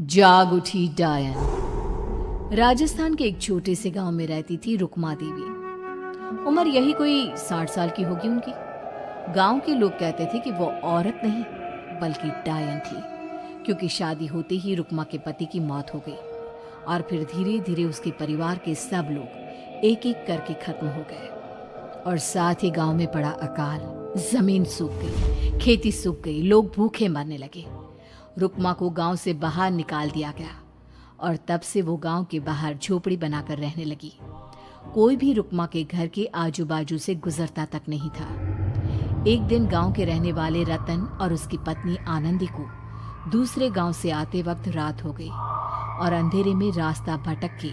जाग उठी डायन। राजस्थान के एक छोटे से गांव में रहती थी रुक्मा देवी। उम्र यही कोई 60 साल की होगी उनकी। गांव के लोग कहते थे कि वो औरत नहीं बल्कि डायन थी, क्योंकि शादी होते ही रुक्मा के पति की मौत हो गई और फिर धीरे धीरे उसके परिवार के सब लोग एक एक करके खत्म हो गए और साथ ही गांव में पड़ा अकाल। जमीन सूख गई, खेती सूख गई, लोग भूखे मरने लगे। रुक्मा को गांव से बाहर निकाल दिया गया और तब से वो गांव के बाहर झोपड़ी बनाकर रहने लगी। कोई भी रुक्मा के घर के आजू बाजू से गुजरता तक नहीं था। एक दिन गांव के रहने वाले रतन और उसकी पत्नी आनंदी को दूसरे गांव से आते वक्त रात हो गई और अंधेरे में रास्ता भटक के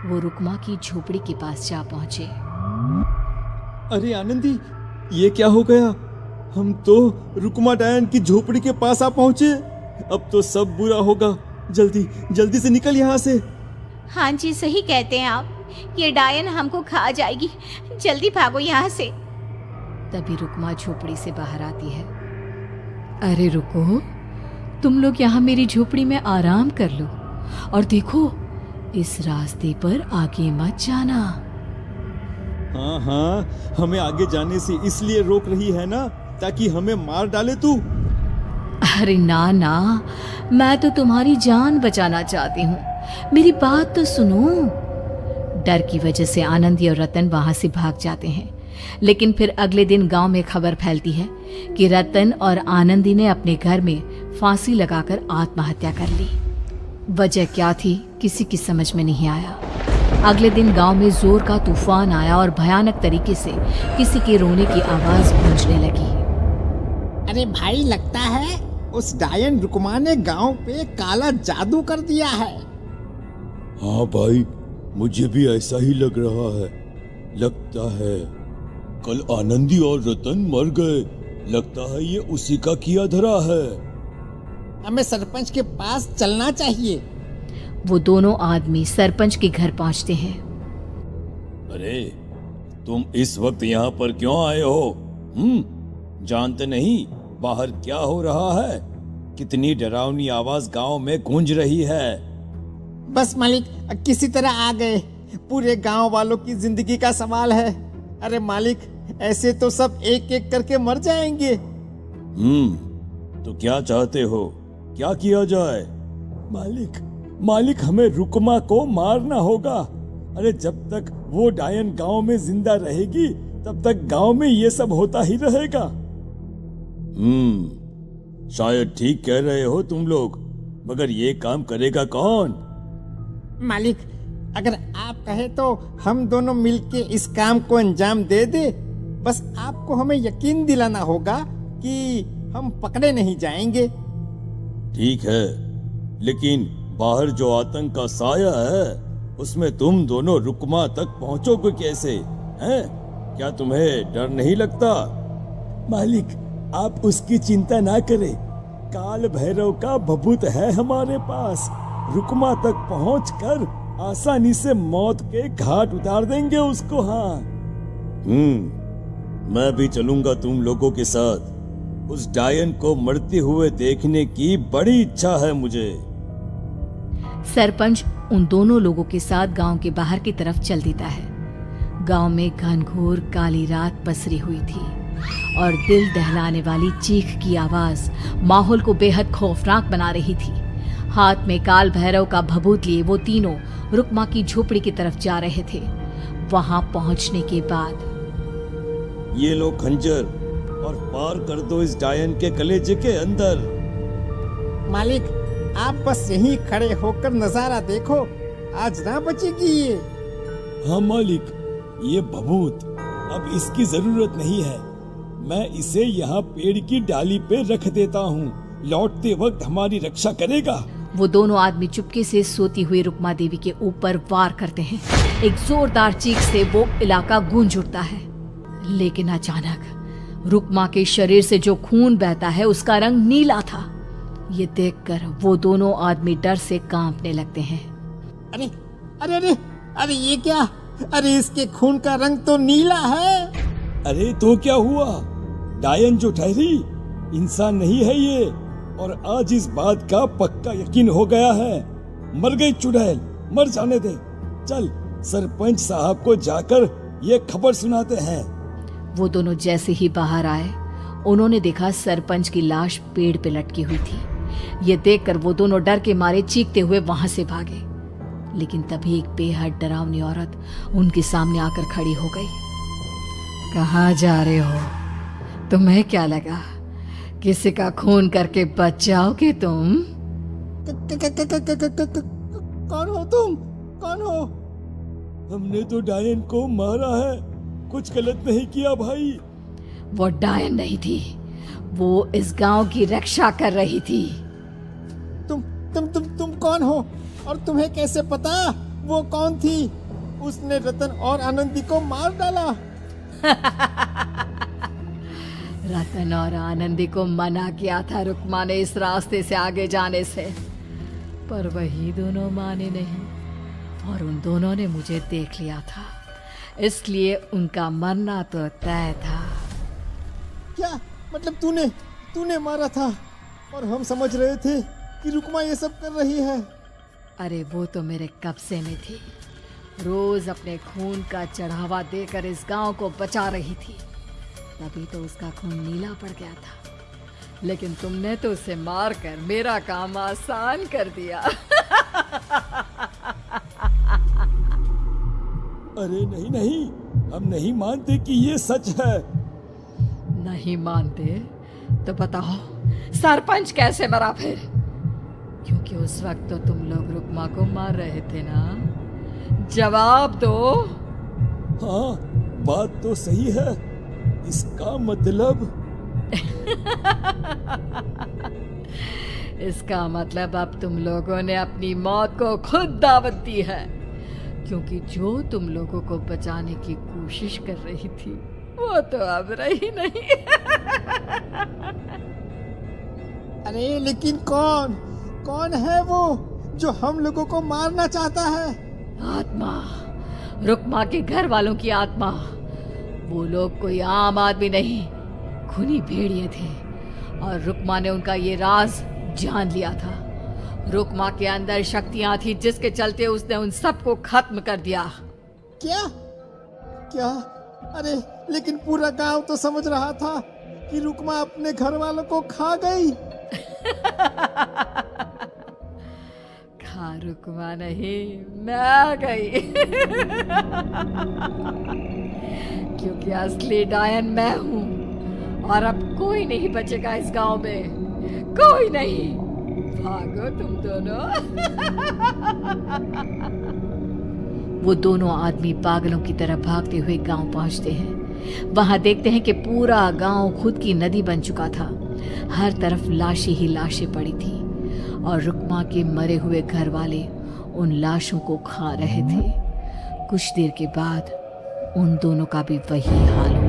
वो रुक्मा की झोपड़ी के पास जा पहुंचे। अरे आनंदी, ये क्या हो गया? हम तो रुक्मा डायन की झोपड़ी के पास आ पहुंचे। अब तो सब बुरा होगा। जल्दी जल्दी से निकल यहाँ से। हाँ जी, सही कहते हैं आप। ये डायन हमको खा जाएगी। जल्दी भागो यहाँ से। तभी रुक्मा झोपड़ी से बाहर आती है। अरे रुको, तुम लोग यहाँ मेरी झोपड़ी में आराम कर लो और देखो, इस रास्ते पर आगे मत जाना। हाँ हाँ, हमें आगे जाने से इसलिए रोक रही है ना, ताकि हमें मार डाले तू। अरे ना ना, मैं तो तुम्हारी जान बचाना चाहती हूँ, मेरी बात तो सुनो। डर की वजह से आनंदी और रतन वहां से भाग जाते हैं, लेकिन फिर अगले दिन गांव में खबर फैलती है कि रतन और आनंदी ने अपने घर में फांसी लगाकर आत्महत्या कर ली। वजह क्या थी किसी की समझ में नहीं आया। अगले दिन गांव में जोर का तूफान आया और भयानक तरीके से किसी के रोने की आवाज गूंजने लगी। अरे भाई, लगता है उस डायन रुक्मा ने गांव पे काला जादू कर दिया है। हाँ भाई, मुझे भी ऐसा ही लग रहा है। लगता है कल आनंदी और रतन मर गए। लगता है ये उसी का किया धरा है। हमें सरपंच के पास चलना चाहिए। वो दोनों आदमी सरपंच के घर पहुंचते हैं। अरे, तुम इस वक्त यहाँ पर क्यों आए हो? जानते नहीं बाहर क्या हो रहा है? कितनी डरावनी आवाज गांव में गूंज रही है। बस मालिक, किसी तरह आ गए। पूरे गांव वालों की जिंदगी का सवाल है। अरे मालिक, ऐसे तो सब एक एक करके मर जाएंगे। तो क्या चाहते हो? क्या किया जाए? मालिक, हमें रुक्मा को मारना होगा। अरे जब तक वो डायन गांव में जिंदा रहेगी तब तक गांव में ये सब होता ही रहेगा। शायद ठीक कह रहे हो तुम लोग, मगर ये काम करेगा कौन? मालिक, अगर आप कहे तो हम दोनों मिलके इस काम को अंजाम दे दे। बस आपको हमें यकीन दिलाना होगा कि हम पकड़े नहीं जाएंगे। ठीक है, लेकिन बाहर जो आतंक का साया है उसमें तुम दोनों रुक्मा तक पहुंचोगे कैसे? हैं? क्या तुम्हें डर नहीं लगता? मालिक, आप उसकी चिंता ना करें। काल भैरव का भभूत है हमारे पास। रुक्मा तक पहुंचकर आसानी से मौत के घाट उतार देंगे उसको। हाँ, मैं भी चलूंगा तुम लोगों के साथ। उस डायन को मरते हुए देखने की बड़ी इच्छा है मुझे। सरपंच उन दोनों लोगों के साथ गांव के बाहर की तरफ चल देता है। गांव में घनघोर काली रात पसरी हुई थी और दिल दहलाने वाली चीख की आवाज माहौल को बेहद खौफनाक बना रही थी। हाथ में काल भैरव का भभूत लिए वो तीनों रुक्मा की झोपड़ी की तरफ जा रहे थे। वहां पहुंचने के बाद, ये लो खंजर और पार कर दो इस डायन के कलेजे के अंदर। मालिक, आप बस यहीं खड़े होकर नजारा देखो, आज ना बचेगी ये। हाँ मालिक, ये भभूत अब इसकी जरूरत नहीं है। मैं इसे यहाँ पेड़ की डाली पे रख देता हूँ। लौटते वक्त हमारी रक्षा करेगा। वो दोनों आदमी चुपके से सोती हुई रुक्मा देवी के ऊपर वार करते हैं। एक जोरदार चीख से वो इलाका गूंज उठता है, लेकिन अचानक रुक्मा के शरीर से जो खून बहता है उसका रंग नीला था। ये देखकर वो दोनों आदमी डर से कांपने लगते हैं। अरे अरे अरे अरे, ये क्या? अरे इसके खून का रंग तो नीला है। अरे तो क्या हुआ? डायन जो ठहरी इंसान नहीं है ये। और आज इस बात का पक्का यकीन हो गया है। मर गई चुड़ैल, मर जाने दे। चल सरपंच साहब को जाकर ये खबर सुनाते हैं। वो दोनों जैसे ही बाहर आए, उन्होंने देखा सरपंच की लाश पेड़ पे लटकी हुई थी। ये देखकर वो दोनों डर के मारे चीखते हुए वहां से भागे, लेकिन तभी एक बेहद डरावनी औरत उनके सामने आकर खड़ी हो गई। कहाँ जा रहे हो? तुम्हें क्या लगा किसी का खून करके बच जाओगे तुम? कौन हो तुम? कौन हो? हमने तो डायन को मारा है, कुछ गलत नहीं किया भाई। वो डायन नहीं थी, वो इस गांव की रक्षा कर रही थी। तुम कौन हो और तुम्हें कैसे पता वो कौन थी? उसने रतन और आनंदी को मार डाला। रतन और आनंदी को मना किया था रुक्मा ने इस रास्ते से आगे जाने से, पर वही दोनों माने नहीं और उन दोनों ने मुझे देख लिया था, इसलिए उनका मरना तो तय था। क्या मतलब तूने मारा था और हम समझ रहे थे कि रुक्मा ये सब कर रही है। अरे वो तो मेरे कब्जे में थी, रोज अपने खून का चढ़ावा देकर इस गांव को बचा रही थी, तभी तो उसका खून नीला पड़ गया था। लेकिन तुमने तो उसे मारकर मेरा काम आसान कर दिया। अरे नहीं नहीं, हम नहीं मानते कि ये सच है। नहीं मानते तो बताओ सरपंच कैसे मरा फिर? क्योंकि उस वक्त तो तुम लोग रुक्मा को मार रहे थे ना, जवाब दो। हाँ बात तो सही है, इसका मतलब इसका मतलब अब तुम लोगों ने अपनी मौत को खुद दावत दी है, क्योंकि जो तुम लोगों को बचाने की कोशिश कर रही थी वो तो अब रही नहीं। अरे लेकिन कौन है वो जो हम लोगों को मारना चाहता है? आत्मा, रुक्मा के घर वालों की आत्मा। वो लोग कोई आम आदमी नहीं, खूनी भेड़िए थे और रुक्मा ने उनका ये राज जान लिया था। रुक्मा के अंदर शक्तियां थी जिसके चलते उसने उन सबको खत्म कर दिया। क्या? अरे लेकिन पूरा गांव तो समझ रहा था कि रुक्मा अपने घर वालों को खा गई। खा रुक्मा नहीं, मैं आ गई। क्योंकि असली डायन मैं हूं और अब कोई नहीं बचेगा इस गांव में, कोई नहीं। भागो तुम दोनों। वो दोनों आदमी पागलों की तरह भागते हुए गांव पहुंचते हैं। वहां देखते हैं कि पूरा गांव खुद की नदी बन चुका था। हर तरफ लाशें ही लाशें पड़ी थी और रुक्मा के मरे हुए घर वाले उन लाशों को खा रहे थे। कुछ देर के बाद उन दोनों का भी वही हाल हुआ।